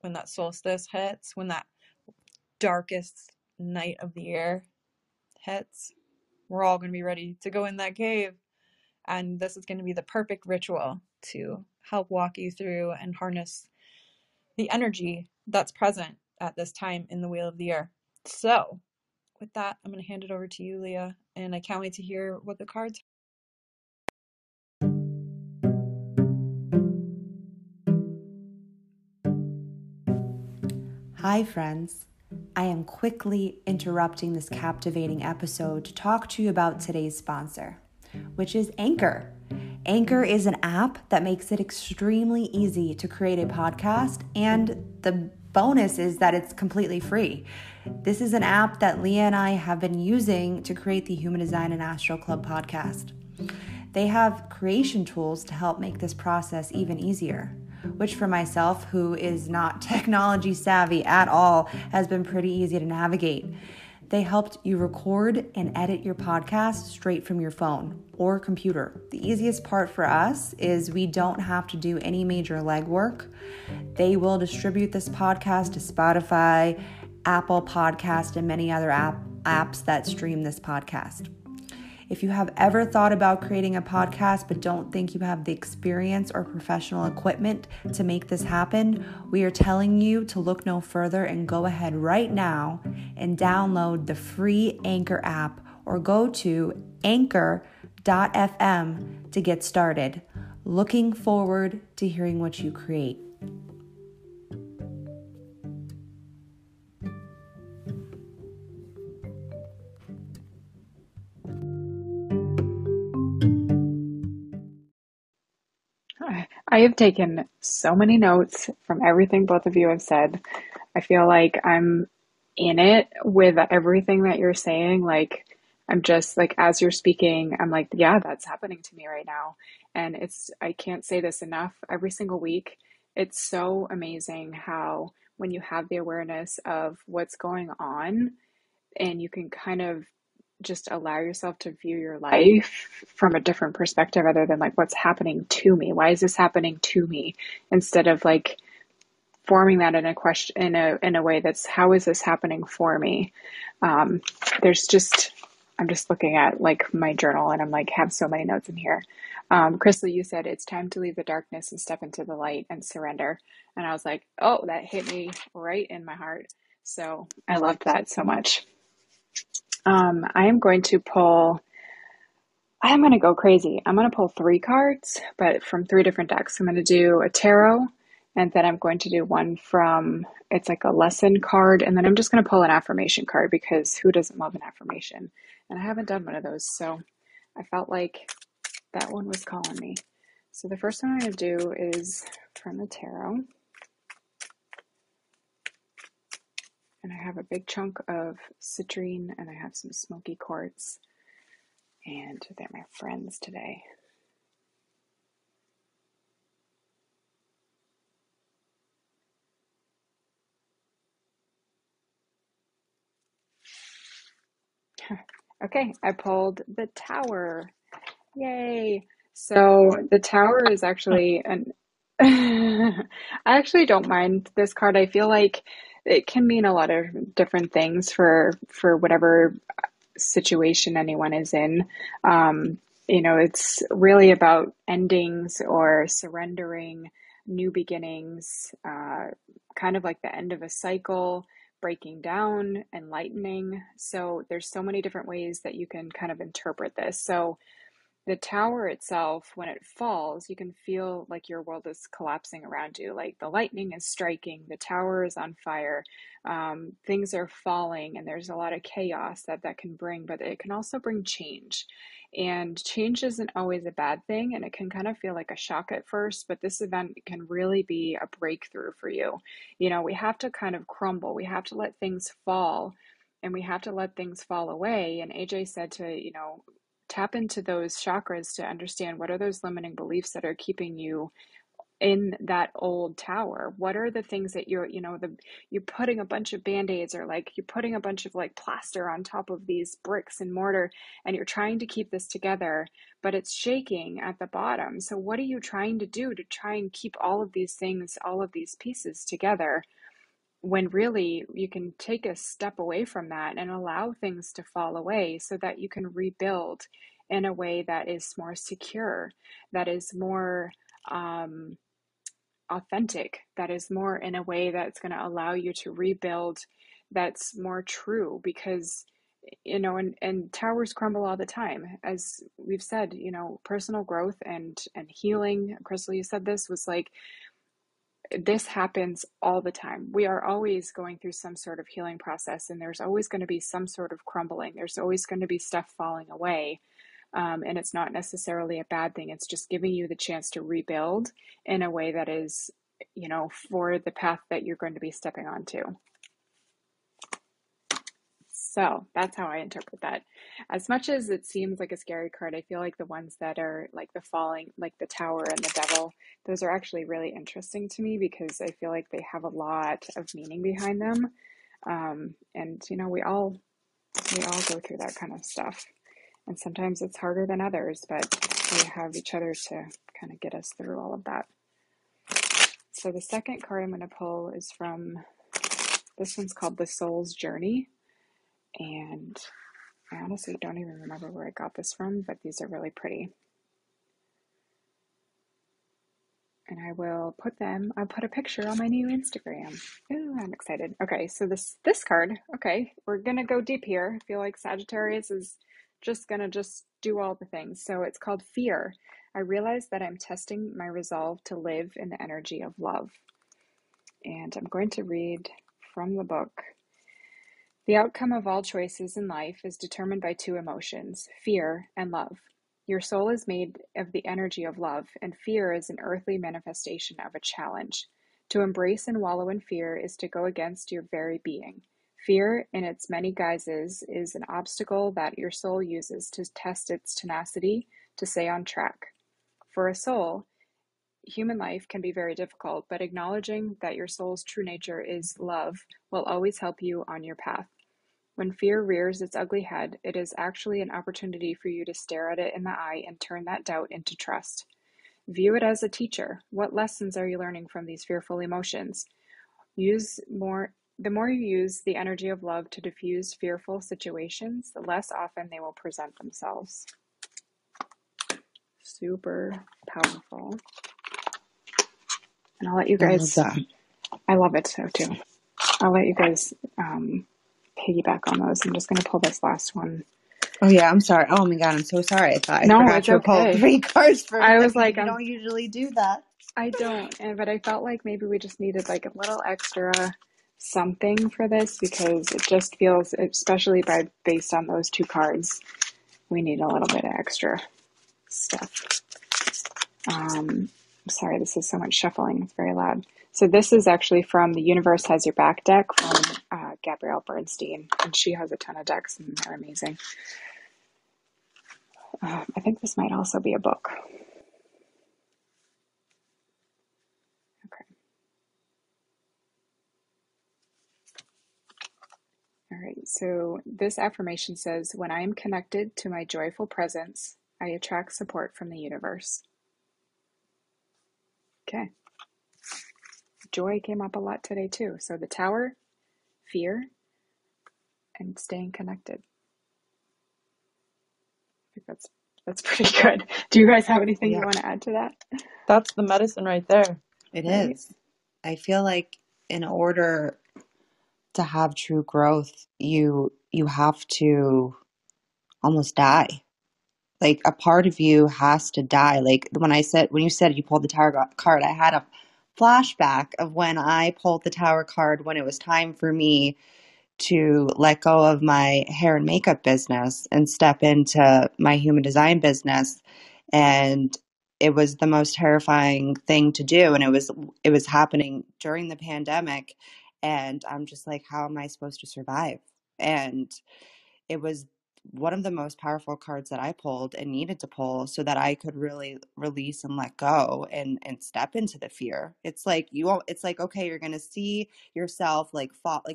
when that solstice hits, when that darkest night of the year hits, we're all going to be ready to go in that cave. And this is going to be the perfect ritual to help walk you through and harness the energy that's present at this time in the Wheel of the Year. So with that, I'm going to hand it over to you, Leah, and I can't wait to hear what the cards. Hi, friends. I am quickly interrupting this captivating episode to talk to you about today's sponsor, which is Anchor. Anchor is an app that makes it extremely easy to create a podcast, and the bonus is that it's completely free. This is an app that Leah and I have been using to create the Human Design and Astrology Club podcast. They have creation tools to help make this process even easier, which for myself, who is not technology savvy at all, has been pretty easy to navigate. They helped you record and edit your podcast straight from your phone or computer. The easiest part for us is we don't have to do any major legwork. They will distribute this podcast to Spotify, Apple Podcast, and many other apps that stream this podcast. If you have ever thought about creating a podcast but don't think you have the experience or professional equipment to make this happen, we are telling you to look no further and go ahead right now and download the free Anchor app or go to anchor.fm to get started. Looking forward to hearing what you create. I have taken so many notes from everything both of you have said. I feel like I'm in it with everything that you're saying. Like, I'm just like, as you're speaking, I'm like, yeah, that's happening to me right now. And I can't say this enough every single week. It's so amazing how when you have the awareness of what's going on and you can kind of just allow yourself to view your life from a different perspective other than like what's happening to me. Why is this happening to me? Instead of like forming that in a question in a way that's how is this happening for me? I'm just looking at like my journal and I'm like have so many notes in here. Krystle, you said it's time to leave the darkness and step into the light and surrender. And I was like, oh, that hit me right in my heart. So I loved that so much. I am going to go crazy. I'm going to pull 3 cards, but from 3 different decks. I'm going to do a tarot, and then I'm going to do one it's like a lesson card, and then I'm just going to pull an affirmation card because who doesn't love an affirmation? And I haven't done one of those, so I felt like that one was calling me. So the first one I'm going to do is from the tarot. And I have a big chunk of citrine, and I have some smoky quartz. And they're my friends today. Okay, I pulled the Tower. Yay! So the Tower is actually I actually don't mind this card. I feel like it can mean a lot of different things for whatever situation anyone is in. It's really about endings or surrendering, new beginnings, kind of like the end of a cycle, breaking down, enlightening. So there's so many different ways that you can kind of interpret this. So the tower itself, when it falls, you can feel like your world is collapsing around you. Like the lightning is striking, the tower is on fire, things are falling, and there's a lot of chaos that can bring, but it can also bring change. And change isn't always a bad thing, and it can kind of feel like a shock at first, but this event can really be a breakthrough for you. We have to kind of crumble, we have to let things fall, and we have to let things fall away. And AJ said to, tap into those chakras to understand what are those limiting beliefs that are keeping you in that old tower. What are the things that you're putting a bunch of band-aids or like you're putting a bunch of like plaster on top of these bricks and mortar, and you're trying to keep this together, but it's shaking at the bottom. So what are you trying to do to try and keep all of these things, all of these pieces together? when really you can take a step away from that and allow things to fall away so that you can rebuild in a way that is more secure, that is more authentic, that is more in a way that's going to allow you to rebuild, that's more true. Because and towers crumble all the time, as we've said. Personal growth and healing, Krystle, you said this was like, this happens all the time. We are always going through some sort of healing process, and there's always going to be some sort of crumbling. There's always going to be stuff falling away. And it's not necessarily a bad thing. It's just giving you the chance to rebuild in a way that is, for the path that you're going to be stepping onto. So that's how I interpret that. As much as it seems like a scary card, I feel like the ones that are like the falling, like the Tower and the Devil, those are actually really interesting to me, because I feel like they have a lot of meaning behind them. And we all go through that kind of stuff. And sometimes it's harder than others, but we have each other to kind of get us through all of that. So the second card I'm going to pull is from, this one's called The Soul's Journey. And I honestly don't even remember where I got this from, but these are really pretty. And I'll put a picture on my new Instagram. Ooh, I'm excited. Okay, so this card, okay, we're going to go deep here. I feel like Sagittarius is just going to do all the things. So it's called Fear. I realize that I'm testing my resolve to live in the energy of love. And I'm going to read from the book. The outcome of all choices in life is determined by two emotions, fear and love. Your soul is made of the energy of love, and fear is an earthly manifestation of a challenge. To embrace and wallow in fear is to go against your very being. Fear, in its many guises, is an obstacle that your soul uses to test its tenacity to stay on track. For a soul, human life can be very difficult, but acknowledging that your soul's true nature is love will always help you on your path. When fear rears its ugly head, it is actually an opportunity for you to stare at it in the eye and turn that doubt into trust. View it as a teacher. What lessons are you learning from these fearful emotions? The more you use the energy of love to diffuse fearful situations, the less often they will present themselves. Super powerful. And I'll let you guys, I love it so too. I'll let you guys piggyback on those. I'm just going to pull this last one. Oh yeah, I'm sorry. Oh my God, I'm so sorry. I No, forgot it's to okay. pull 3 cards for me. I was like, you don't usually do that. I don't, but I felt like maybe we just needed like a little extra something for this, because it just feels, especially based on those 2 cards, we need a little bit of extra stuff. Sorry, this is so much shuffling. It's very loud. So this is actually from the Universe Has Your Back deck from Gabrielle Bernstein, and she has a ton of decks, and they're amazing. I think this might also be a book. Okay. All right, so this affirmation says, when I am connected to my joyful presence, I attract support from the universe. Okay. Joy came up a lot today too. So the Tower, fear, and staying connected. I think that's pretty good. Do you guys have anything you want to add to that? That's the medicine right there. It is. I feel like in order to have true growth, you have to almost die. Like a part of you has to die. Like when you said you pulled the Tower card, I had a flashback of when I pulled the Tower card when it was time for me to let go of my hair and makeup business and step into my human design business. And it was the most terrifying thing to do. And it was happening during the pandemic. And I'm just like, how am I supposed to survive? And it was one of the most powerful cards that I pulled and needed to pull so that I could really release and let go and step into the fear. It's like okay, you're going to see yourself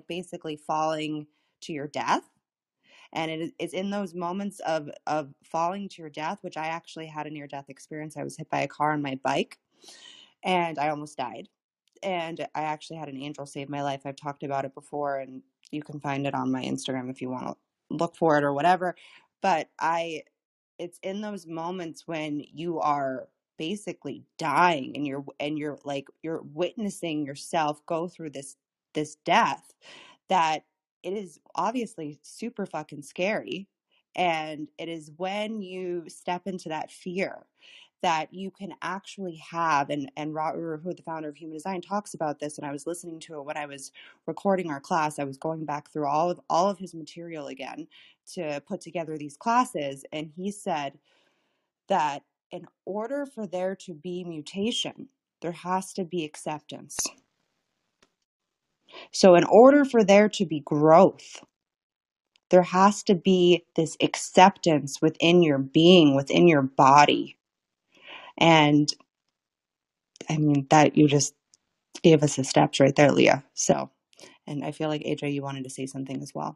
basically falling to your death. And it's in those moments of falling to your death, which I actually had a near-death experience. I was hit by a car on my bike and I almost died. And I actually had an angel save my life. I've talked about it before, and you can find it on my Instagram if you want to look for it or whatever. But it's in those moments when you are basically dying and you're like, you're witnessing yourself go through this death, that it is obviously super fucking scary. And it is when you step into that fear that you can actually have, and Robert, who the founder of Human Design, talks about this, and I was listening to it when I was recording our class. I was going back through all of his material again to put together these classes, and he said that in order for there to be mutation, there has to be acceptance. So in order for there to be growth, there has to be this acceptance within your being, within your body. And I mean, that you just gave us the steps right there, Leah. So, and I feel like AJ, you wanted to say something as well.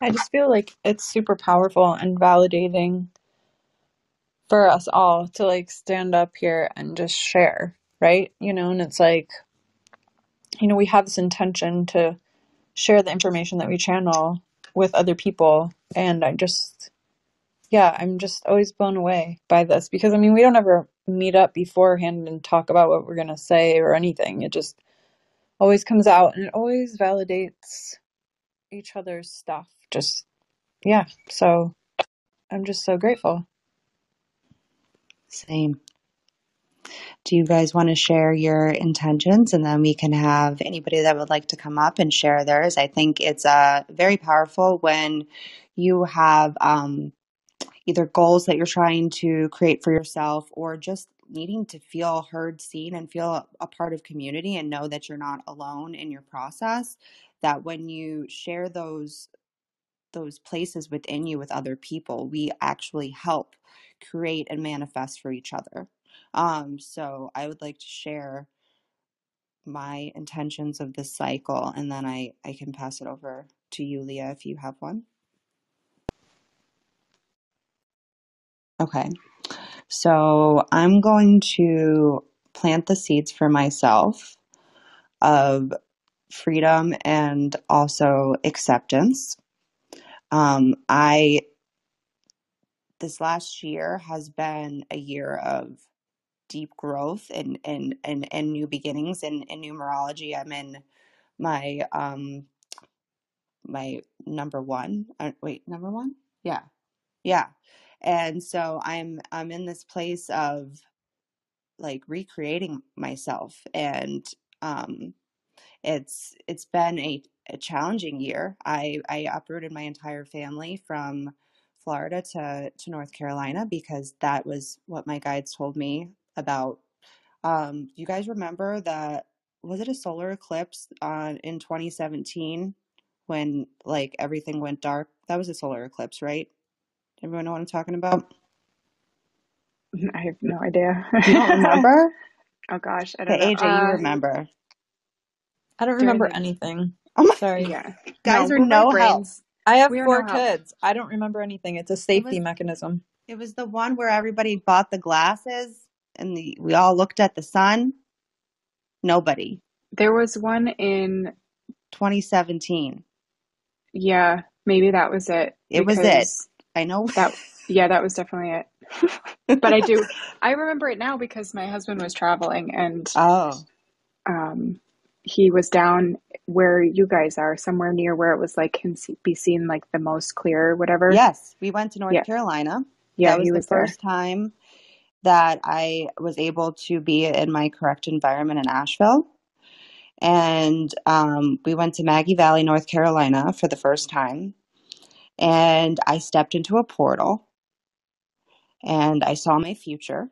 I just feel like it's super powerful and validating for us all to like stand up here and just share, right? And it's like, we have this intention to share the information that we channel with other people. And I'm just always blown away by this, because we don't ever meet up beforehand and talk about what we're going to say or anything. It just always comes out, and it always validates each other's stuff. So I'm just so grateful. Same. Do you guys want to share your intentions, and then we can have anybody that would like to come up and share theirs? I think it's very powerful when you have either goals that you're trying to create for yourself, or just needing to feel heard, seen, and feel a part of community and know that you're not alone in your process. That when you share those places within you with other people, we actually help create and manifest for each other. So I would like to share my intentions of this cycle, and then I can pass it over to you, Leah, if you have one. Okay. So I'm going to plant the seeds for myself of freedom and also acceptance. This last year has been a year of deep growth and new beginnings in numerology. I'm in my my number one. Number one? Yeah. And so I'm in this place of like recreating myself, and it's been a challenging year. I uprooted my entire family from Florida to North Carolina, because that was what my guides told me about. You guys remember was it a solar eclipse in 2017 when like everything went dark? That was a solar eclipse, right? Everyone know what I'm talking about? I have no idea. You don't remember? Oh gosh, I don't Okay, know. AJ, you remember. I don't During remember the anything. Oh my, Sorry. yeah, guys no, are we're my no help. brains. I have We are 4 no help. kids. I don't remember anything. It's a safety mechanism. It was the one where everybody bought the glasses and we all looked at the sun. Nobody. There was one in 2017. Yeah, maybe that was it. It was it. Because I know. that was definitely it. But I remember it now because my husband was traveling, and Oh. he was down where you guys are, somewhere near where it was like can be seen like the most clear, whatever. Yes, we went to North Yeah. Carolina. Yeah, That was he the was there. first time that I was able to be in my correct environment in Asheville. And we went to Maggie Valley, North Carolina for the first time. And I stepped into a portal and I saw my future.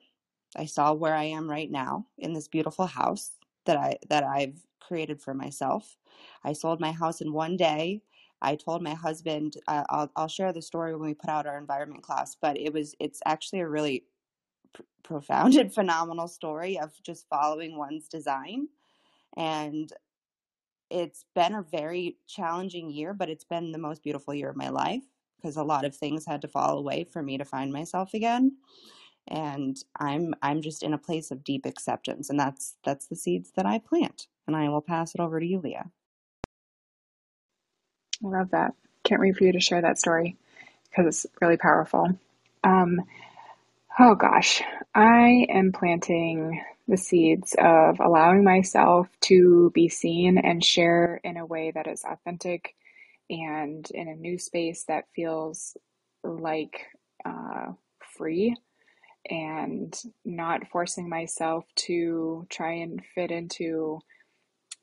I saw where I am right now in this beautiful house that I've created for myself. I sold my house in one day. I told my husband, I'll share the story when we put out our environment class, but it's actually a really profound and phenomenal story of just following one's design. And it's been a very challenging year, but it's been the most beautiful year of my life, because a lot of things had to fall away for me to find myself again. And I'm just in a place of deep acceptance, and that's the seeds that I plant. And I will pass it over to you, Leah. I love that. Can't wait for you to share that story because it's really powerful. Oh gosh, I am planting the seeds of allowing myself to be seen and share in a way that is authentic and in a new space that feels like free, and not forcing myself to try and fit into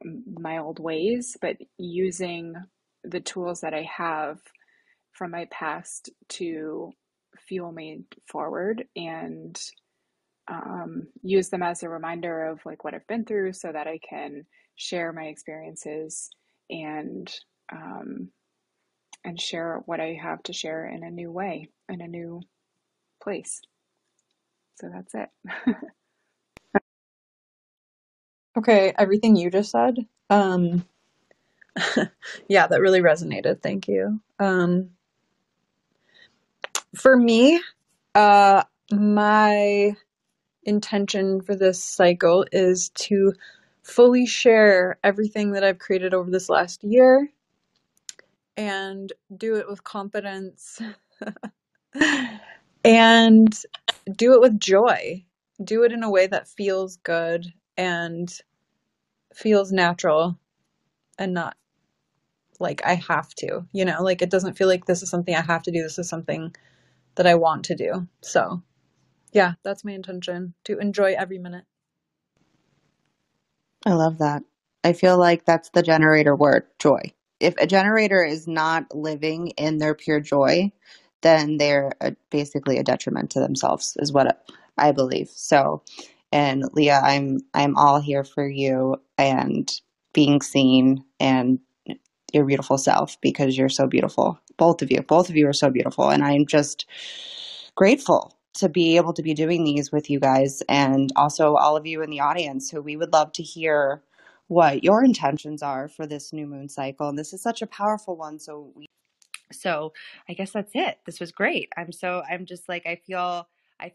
my old ways, but using the tools that I have from my past to fuel me forward, and use them as a reminder of like what I've been through so that I can share my experiences and share what I have to share in a new way, in a new place. So that's it. Okay, everything you just said, yeah, that really resonated. Thank you. For me, my intention for this cycle is to fully share everything that I've created over this last year and do it with confidence and do it with joy. Do it in a way that feels good and feels natural and not like I have to, like it doesn't feel like this is something I have to do. This is something that I want to do. So yeah, that's my intention, to enjoy every minute. I love that. I feel like that's the generator word, joy. If a generator is not living in their pure joy, then they're basically a detriment to themselves, is what I believe. So, and Leah, I'm all here for you and being seen and your beautiful self, because you're so beautiful. Both of you are so beautiful, and I'm just grateful to be able to be doing these with you guys, and also all of you in the audience who we would love to hear what your intentions are for this new moon cycle. And this is such a powerful one. So I guess that's it. This was great. I'm just like, I feel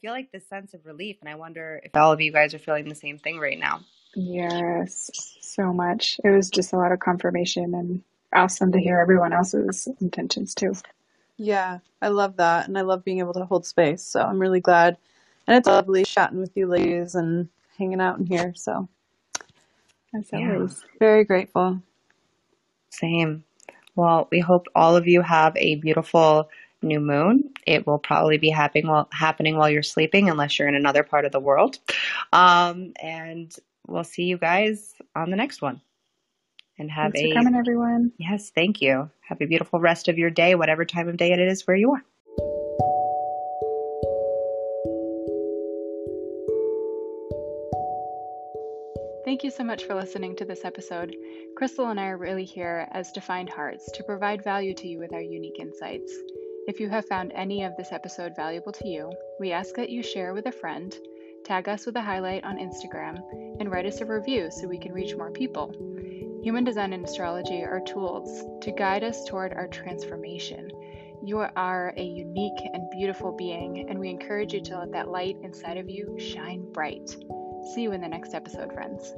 like this sense of relief, and I wonder if all of you guys are feeling the same thing right now. Yes, so much. It was just a lot of confirmation and awesome to hear everyone else's intentions too. Yeah, I love that. And I love being able to hold space. So I'm really glad. And it's lovely chatting with you ladies and hanging out in here. So As always. Very grateful. Same. Well, we hope all of you have a beautiful new moon. It will probably be happening while you're sleeping, unless you're in another part of the world. And we'll see you guys on the next one. And Thanks for coming, everyone. Yes, thank you. Have a beautiful rest of your day, whatever time of day it is where you are. Thank you so much for listening to this episode. Krystle and I are really here as defined hearts to provide value to you with our unique insights. If you have found any of this episode valuable to you, we ask that you share with a friend, tag us with a highlight on Instagram, and write us a review so we can reach more people. Human Design and Astrology are tools to guide us toward our transformation. You are a unique and beautiful being, and we encourage you to let that light inside of you shine bright. See you in the next episode, friends.